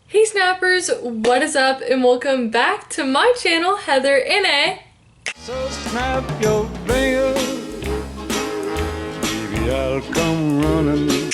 Hey snappers, what is up and welcome back to my channel, Heather and A. So snap your fingers, baby, I'll come running.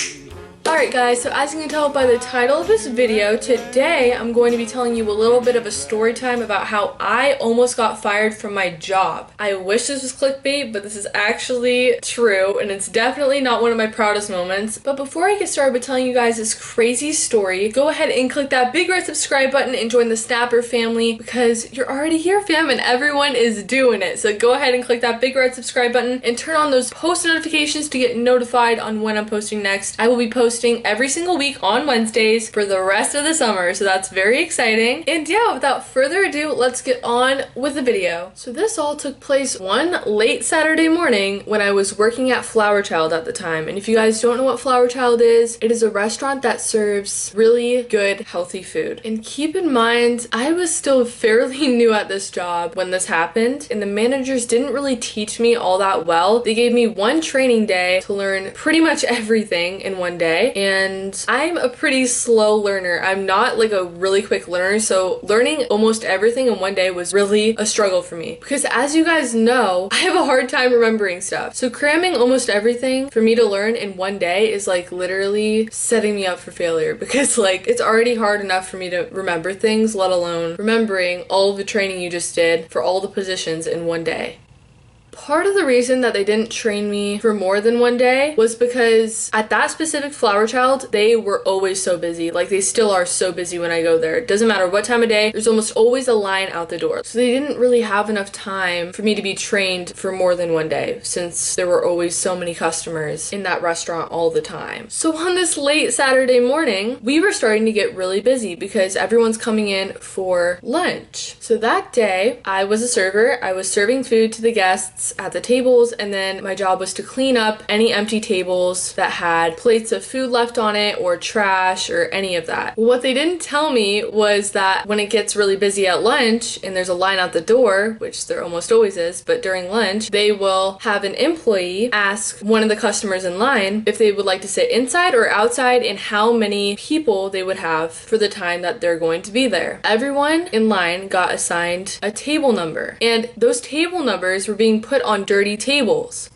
Alright guys, so as you can tell by the title of this video, today I'm going to be telling you a little bit of a story time about how I almost got fired from my job. I wish this was clickbait, but this is actually true, and it's definitely not one of my proudest moments. But before I get started with telling you guys this crazy story, go ahead and click that big red subscribe button and join the Snapper family, because you're already here, fam, and everyone is doing it. So go ahead and click that big red subscribe button and turn on those post notifications to get notified on when I'm posting next. I will be posting every single week on Wednesdays for the rest of the summer, so that's very exciting. And yeah, without further ado, let's get on with the video. So this all took place one late Saturday morning when I was working at Flower Child at the time. And if you guys don't know what Flower Child is, it is a restaurant that serves really good, healthy food. And keep in mind, I was still fairly new at this job when this happened, and the managers didn't really teach me all that well. They gave me one training day to learn pretty much everything in one day. And I'm a pretty slow learner. I'm not like a really quick learner, so learning almost everything in one day was really a struggle for me. Because as you guys know, I have a hard time remembering stuff. So cramming almost everything for me to learn in one day is like literally setting me up for failure, because like it's already hard enough for me to remember things, let alone remembering all of the training you just did for all the positions in one day. Part of the reason that they didn't train me for more than one day was because at that specific Flower Child, they were always so busy. Like, they still are so busy when I go there. It doesn't matter what time of day, there's almost always a line out the door. So they didn't really have enough time for me to be trained for more than one day, since there were always so many customers in that restaurant all the time. So on this late Saturday morning, we were starting to get really busy because everyone's coming in for lunch. So that day, I was a server. I was serving food to the guests at the tables, and then my job was to clean up any empty tables that had plates of food left on it or trash or any of that. What they didn't tell me was that when it gets really busy at lunch and there's a line out the door, which there almost always is, but during lunch, they will have an employee ask one of the customers in line if they would like to sit inside or outside and how many people they would have for the time that they're going to be there. Everyone in line got assigned a table number, and those table numbers were being put on dirty tables.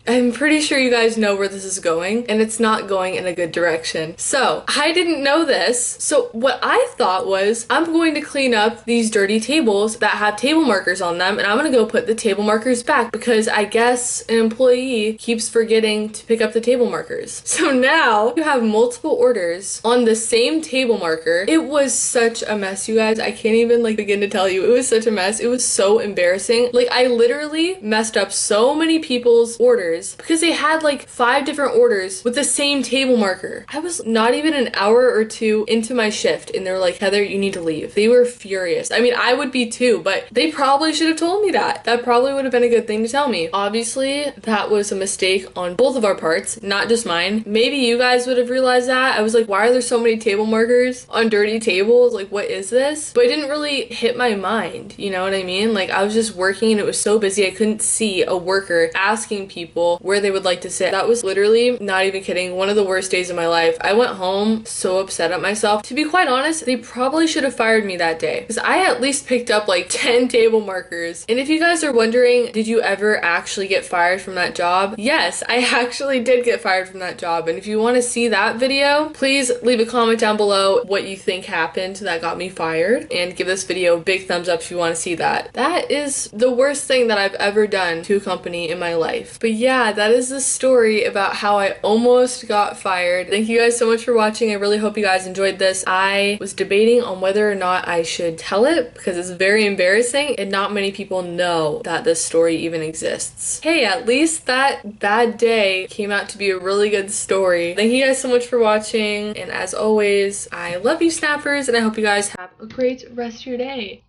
I'm pretty sure you guys know where this is going, and it's not going in a good direction. So I didn't know this. So what I thought was, I'm going to clean up these dirty tables that have table markers on them, and I'm gonna go put the table markers back, because I guess an employee keeps forgetting to pick up the table markers. So now you have multiple orders on the same table marker. It was such a mess, you guys. I can't even like begin to tell you. It was such a mess. It was so embarrassing. Like, I literally messed up so many people's orders because they had like 5 different orders with the same table marker. I was not even an hour or two into my shift, and they're like, Heather, you need to leave. They were furious. I mean, I would be too, but they probably should have told me that. That probably would have been a good thing to tell me. Obviously, that was a mistake on both of our parts, not just mine. Maybe you guys would have realized that. I was like, why are there so many table markers on dirty tables? Like, what is this? But it didn't really hit my mind, you know what I mean? Like, I was just working and it was so busy, I couldn't see a worker asking people where they would like to sit. That was literally, not even kidding, one of the worst days of my life. I went home so upset at myself. To be quite honest, they probably should have fired me that day, because I at least picked up like 10 table markers. And if you guys are wondering, did you ever actually get fired from that job? Yes, I actually did get fired from that job. And if you want to see that video, please leave a comment down below what you think happened that got me fired, and give this video a big thumbs up if you want to see that. That is the worst thing that I've ever done to a company in my life. But yeah, that is the story about how I almost got fired. Thank you guys so much for watching. I really hope you guys enjoyed this. I was debating on whether or not I should tell it, because it's very embarrassing and not many people know that this story even exists. Hey, at least that bad day came out to be a really good story. Thank you guys so much for watching, and as always, I love you snappers, and I hope you guys have a great rest of your day.